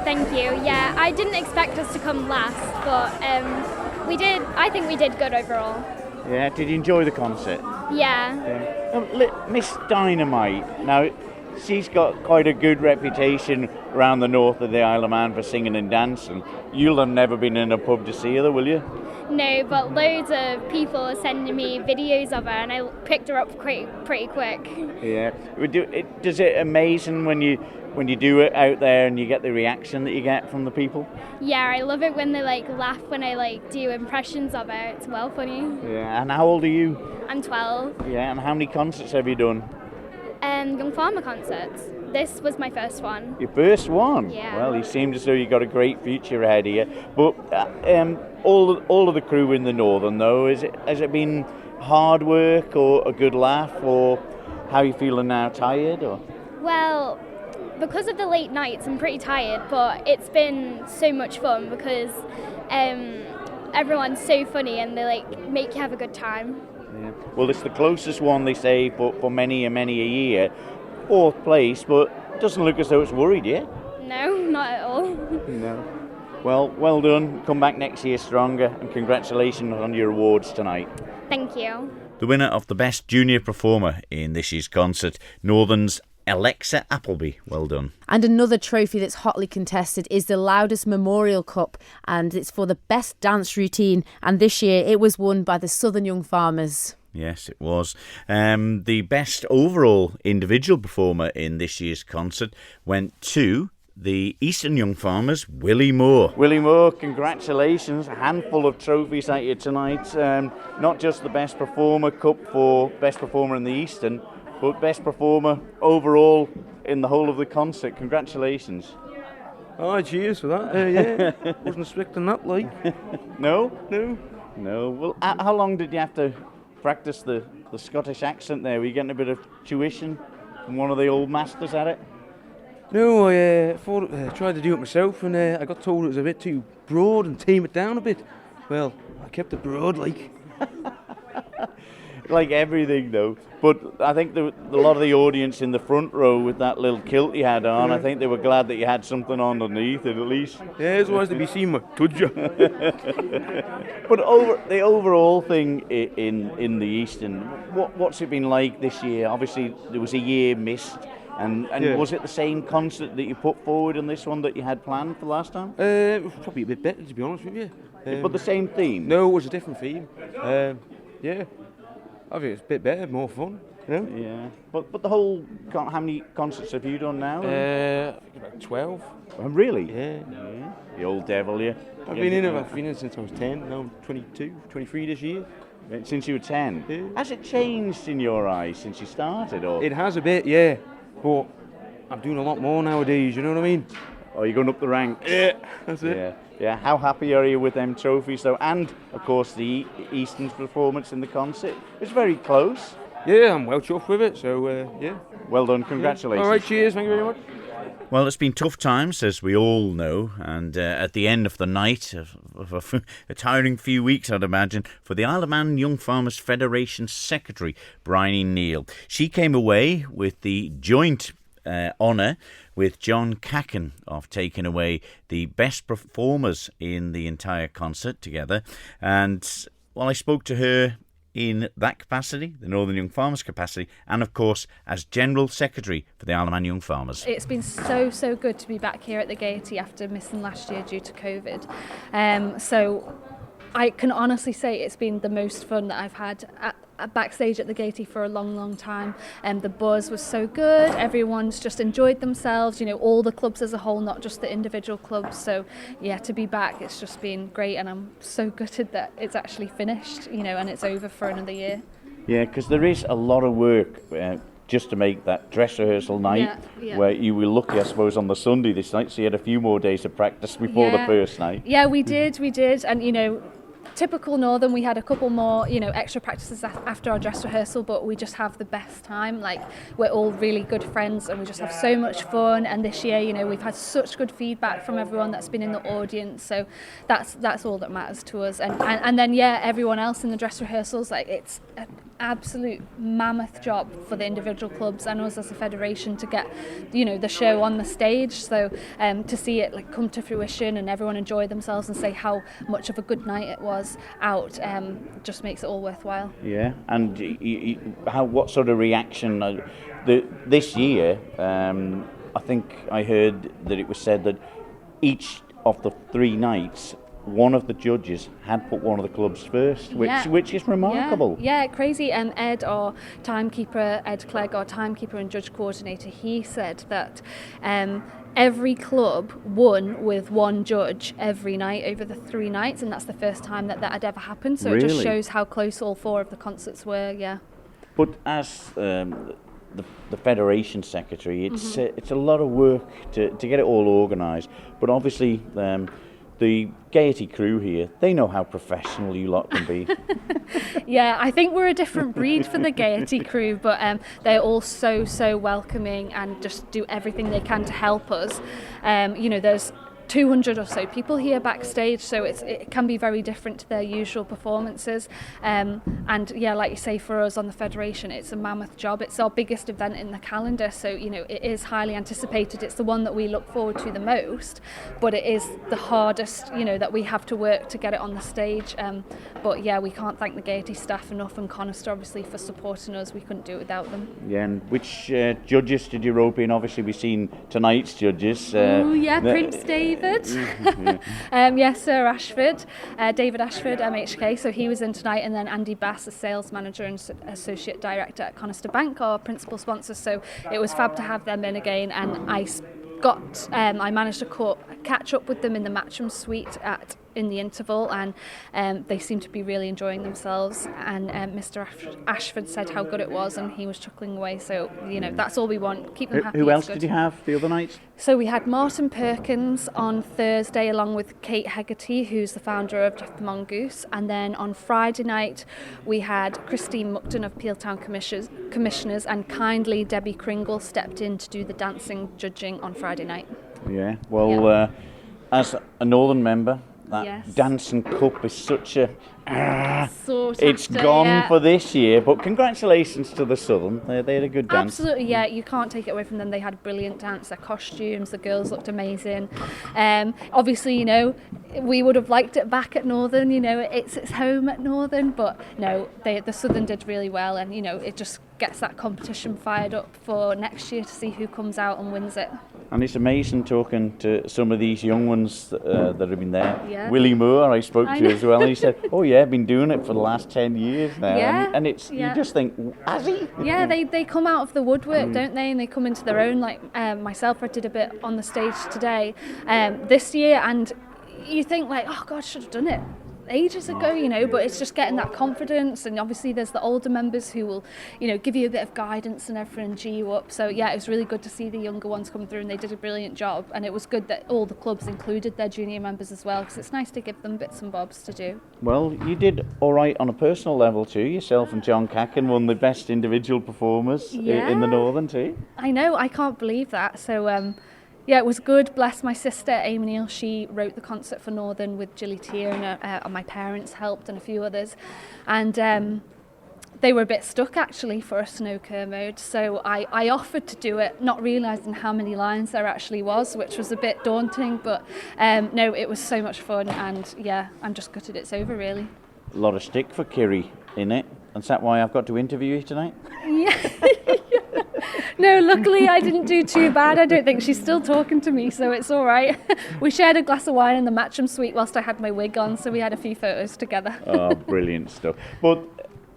Thank you. Yeah, I didn't expect us to come last, but we did. I think we did good overall. Yeah, did you enjoy the concert? Yeah. Miss Dynamite, now she's got quite a good reputation around the north of the Isle of Man for singing and dancing. You'll have never been in a pub to see her, though, will you? No, but loads of people are sending me videos of her, and I picked her up pretty quick. Yeah. Does it amazing when you do it out there and you get the reaction that you get from the people? Yeah, I love it when they laugh when I do impressions of her. It's well funny. Yeah, and how old are you? I'm 12. Yeah, and how many concerts have you done? Young Farmer concerts. This was my first one. Your first one? Yeah. Well, you seem as though you've got a great future ahead of you. But all of the crew in the Northern, though, has it been hard work or a good laugh, or how are you feeling now? Tired or? Well, because of the late nights, I'm pretty tired, but it's been so much fun because everyone's so funny and they make you have a good time. Yeah. Well, it's the closest one, they say, for many a year. 4th place, but it doesn't look as though it's worried yet. No, not at all. No. Well done. Come back next year stronger, and congratulations on your awards tonight. Thank you. The winner of the Best Junior Performer in this year's concert, Northern's Alexa Appleby. Well done. And another trophy that's hotly contested is the Loudest Memorial Cup, and it's for the best dance routine, and this year it was won by the Southern Young Farmers. Yes, it was. The best overall individual performer in this year's concert went to the Eastern Young Farmers, Willie Moore. Willie Moore, congratulations. A handful of trophies at you tonight. Not just the Best Performer Cup for Best Performer in the Eastern, but Best Performer overall in the whole of the concert. Congratulations. Oh, cheers for that. Yeah, wasn't expecting that, No? Well, how long did you have to practice the Scottish accent there? Were you getting a bit of tuition from one of the old masters at it? No, I tried to do it myself, and I got told it was a bit too broad and tame it down a bit. Well, I kept it broad, Like everything, though. But I think a lot of the audience in the front row with that little kilt you had on, I think they were glad that you had something underneath it at least. Yeah, it's always to be seen, could you? But the overall thing in the Eastern, what's it been like this year? Obviously, there was a year missed And Yeah. was it the same concert that you put forward in this one that you had planned for last time? It was probably a bit better, to be honest with you. But the same theme? No, it was a different theme. Yeah, I think it's a bit better, more fun. You know? Yeah. But the whole, how many concerts have you done now? I think about 12. Oh, really? Yeah. The old devil, yeah. I've been in since I was 10, now I'm 22, 23 this year. Since you were 10? Yeah. Has it changed in your eyes since you started? Or? It has a bit, yeah, but I'm doing a lot more nowadays, you know what I mean? Oh, you're going up the ranks? Yeah, that's it. Yeah. Yeah, how happy are you with them trophies though? And of course the Easton's performance in the concert. It's very close. Yeah, I'm well chuffed with it, so yeah. Well done, congratulations. All right, cheers, thank you very much. Well, it's been tough times, as we all know, and at the end of the night, of a tiring few weeks, I'd imagine, for the Isle of Man Young Farmers Federation Secretary, Bryony Neal. She came away with the joint honour with John Cacken of taking away the best performers in the entire concert together. And, well, I spoke to her in that capacity, the Northern Young Farmers capacity, and of course as General Secretary for the Isle of Man Young Farmers. It's been so good to be back here at the Gaiety after missing last year due to COVID. So I can honestly say it's been the most fun that I've had at backstage at the Gaiety for a long time. The buzz was so good, everyone's just enjoyed themselves, you know, all the clubs as a whole, not just the individual clubs. So yeah, to be back, it's just been great, and I'm so gutted that it's actually finished, you know, and it's over for another year. Yeah, because there is a lot of work just to make that dress rehearsal night, where you were lucky, I suppose, on the Sunday this night, so you had a few more days of practice before the first night. Yeah, we did, and you know, typical Northern, we had a couple more, you know, extra practices after our dress rehearsal, but we just have the best time. Like, we're all really good friends and we just have so much fun. And this year, you know, we've had such good feedback from everyone that's been in the audience, so that's all that matters to us. And then yeah, everyone else in the dress rehearsals, like, it's an absolute mammoth job for the individual clubs and us as a federation to get, you know, the show on the stage. So to see it like come to fruition and everyone enjoy themselves and say how much of a good night it was out, just makes it all worthwhile. Yeah, and what sort of reaction this year? I think I heard that it was said that each of the 3 nights, one of the judges had put one of the clubs first, which is remarkable. Yeah, crazy. Ed, our timekeeper, Ed Clegg, our timekeeper and judge coordinator, he said that every club won with one judge every night over the 3 nights, and that's the first time that had ever happened. So really? It just shows how close all 4 of the concerts were. Yeah. But as the Federation Secretary, it's a lot of work to get it all organised. But obviously, the Gaiety crew here, they know how professional you lot can be. Yeah, I think we're a different breed for the Gaiety crew, but they're all so welcoming and just do everything they can to help us. You know, there's 200 or so people here backstage, so it can be very different to their usual performances. And yeah, like you say, for us on the Federation, it's a mammoth job. It's our biggest event in the calendar, so you know, it is highly anticipated. It's the one that we look forward to the most, but it is the hardest, you know, that we have to work to get it on the stage. But yeah, we can't thank the Gaiety staff enough, and Conister obviously for supporting us. We couldn't do it without them. Yeah, and which judges did you rope in? Obviously, we've seen tonight's judges. Prince David. Yes, Sir Ashford, David Ashford, MHK, so he was in tonight, and then Andy Bass, a sales manager and associate director at Conister Bank, our principal sponsor, so it was fab to have them in again. And I managed to catch up with them in the Matchroom suite in the interval, and they seem to be really enjoying themselves, and Mr. Ashford said how good it was, and he was chuckling away. So you know, that's all we want, keep them happy. Who else did you have the other night? So we had Martin Perkins on Thursday, along with Kate Hegarty, who's the founder of Jeff the Mongoose, and then on Friday night we had Christine Muckton of Peeltown Commissioners, and kindly Debbie Kringle stepped in to do the dancing judging on Friday night. Yeah, well, as a Northern member, that Dancing Cup is such a... it's gone for this year, but congratulations to the Southern. They had a good dance. Absolutely, yeah, you can't take it away from them. They had a brilliant dance, their costumes, the girls looked amazing. Obviously, you know, we would have liked it back at Northern, you know, it's home at Northern, but no, the Southern did really well, and you know, it just gets that competition fired up for next year to see who comes out and wins it. And it's amazing talking to some of these young ones that have been there. Yeah. Willie Moore, I spoke I to know. as well, and he said, "Oh yeah, I've been doing it for the last 10 years now." Yeah, and it's yeah. you just think, has he? Yeah, they come out of the woodwork, don't they? And they come into their own. Like myself, I did a bit on the stage today, this year, and you think like, oh God, I should have done it ages ago, you know, but it's just getting that confidence, and obviously there's the older members who will, you know, give you a bit of guidance and everything and G you up. So yeah, it was really good to see the younger ones come through, and they did a brilliant job, and it was good that all the clubs included their junior members as well, because it's nice to give them bits and bobs to do. Well, you did all right on a personal level too. Yourself and John Cacken won the best individual performers in the Northern too. I know, I can't believe that. So yeah, it was good. Bless my sister, Amy Neal. She wrote the concert for Northern with Gilly Tier, and my parents helped, and a few others. And they were a bit stuck, actually, for a snow Kermode. So I offered to do it, not realising how many lines there actually was, which was a bit daunting. But no, it was so much fun. And yeah, I'm just gutted it's over, really. A lot of stick for Kiri in it. And is that why I've got to interview you tonight? Yeah. No, luckily I didn't do too bad. I don't think she's still talking to me, so it's all right. We shared a glass of wine in the Matcham Suite whilst I had my wig on, so we had a few photos together. Oh, brilliant stuff. But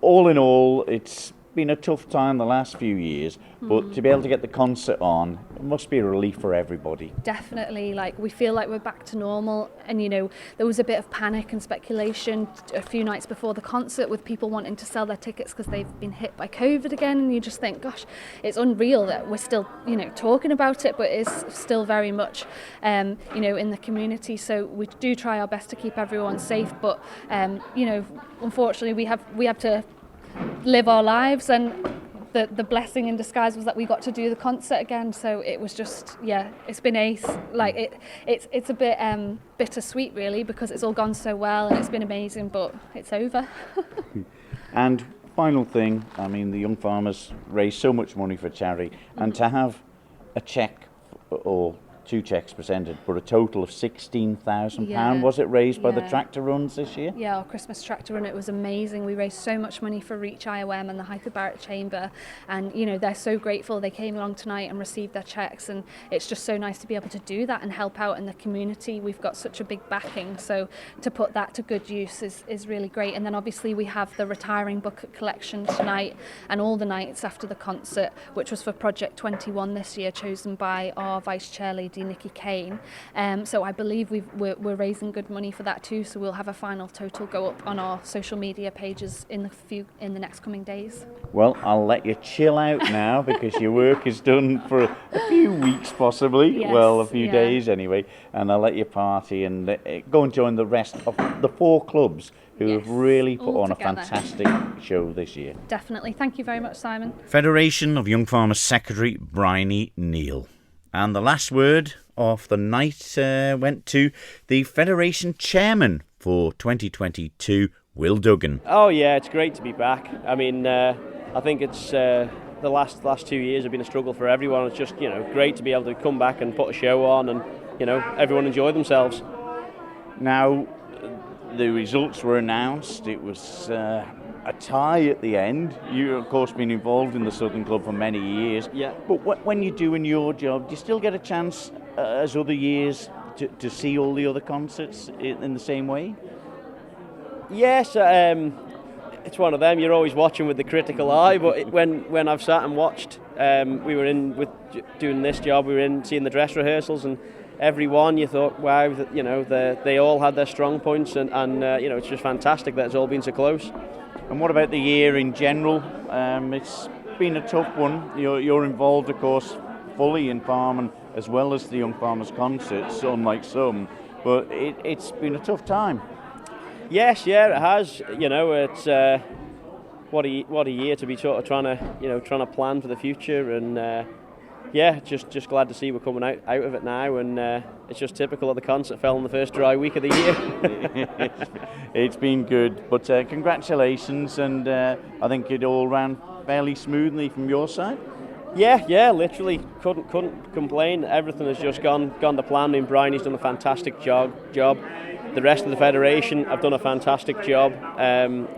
all in all, it's been a tough time the last few years, but to be able to get the concert on, it must be a relief for everybody. Definitely, like we feel like we're back to normal, and you know, there was a bit of panic and speculation a few nights before the concert with people wanting to sell their tickets because they've been hit by COVID again, and you just think, gosh, it's unreal that we're still, you know, talking about it, but it's still very much, you know, in the community. So we do try our best to keep everyone safe, but you know, unfortunately we have to live our lives, and the blessing in disguise was that we got to do the concert again. So it was just, yeah, it's been ace. Like it's a bit bittersweet, really, because it's all gone so well and it's been amazing, but it's over. And final thing, I mean, the Young Farmers raise so much money for charity, and to have a cheque or 2 cheques presented, but a total of £16,000 was it raised by the tractor runs this year? Yeah, our Christmas tractor run, it was amazing. We raised so much money for Reach IOM and the Hyperbaric Chamber, and you know, they're so grateful. They came along tonight and received their cheques, and it's just so nice to be able to do that and help out in the community. We've got such a big backing, so to put that to good use is really great. And then obviously we have the retiring bucket collection tonight and all the nights after the concert, which was for Project 21 this year, chosen by our Vice Chair Lady Nikki Kane. So I believe we're raising good money for that too, so we'll have a final total go up on our social media pages in the next coming days. Well, I'll let you chill out now because your work is done for a few weeks possibly, Yes, well, a few days anyway, and I'll let you party and go and join the rest of the 4 clubs who have really put all on together. a fantastic show this year. Definitely. Thank you very much, Simon. Federation of Young Farmers Secretary Bryony Neal. And the last word of the night went to the Federation Chairman for 2022, Will Duggan. Oh yeah, it's great to be back. I mean, I think it's the last 2 years have been a struggle for everyone. It's just, you know, great to be able to come back and put a show on, and you know, everyone enjoy themselves. Now, the results were announced. It was a tie at the end. You, of course, been involved in the Southern Club for many years. Yeah. But when you're doing your job, do you still get a chance, as other years, to see all the other concerts in the same way? Yes, it's one of them. You're always watching with the critical eye. But when I've sat and watched, we were in doing this job. We were in seeing the dress rehearsals, and every one you thought, wow, you know, they all had their strong points, and you know, it's just fantastic that it's all been so close. And what about the year in general? It's been a tough one. You're involved, of course, fully in farming as well as the Young Farmers concerts, unlike some. But it's been a tough time. Yes, yeah, it has. You know, it's what a year to be sort of trying to plan for the future, and yeah, just glad to see we're coming out of it now, and it's just typical that the concert fell in the first dry week of the year. It's been good, but congratulations, and I think it all ran fairly smoothly from your side. Yeah, literally couldn't complain. Everything has just gone to plan. I mean, Bryony's done a fantastic job. the rest of the federation have done a fantastic job.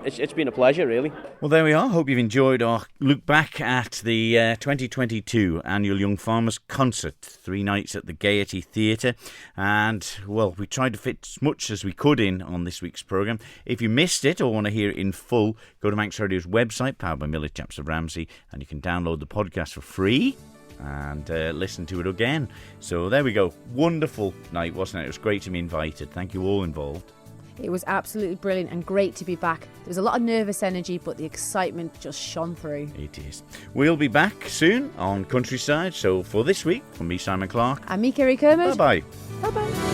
It's been a pleasure, really. Well, there we are. Hope you've enjoyed our look back at the 2022 annual Young Farmers Concert, 3 nights at the Gaiety Theatre. And, well, we tried to fit as much as we could in on this week's programme. If you missed it or want to hear it in full, go to Manx Radio's website, powered by Millet Chaps of Ramsey, and you can download the podcast for free and listen to it again. So there we go. Wonderful night, wasn't it? It was great to be invited. Thank you all involved. It was absolutely brilliant and great to be back. There was a lot of nervous energy, but the excitement just shone through. It is. We'll be back soon on Countryside. So for this week, from me, Simon Clark. And me, Kerry Kermode. Bye-bye. Bye-bye.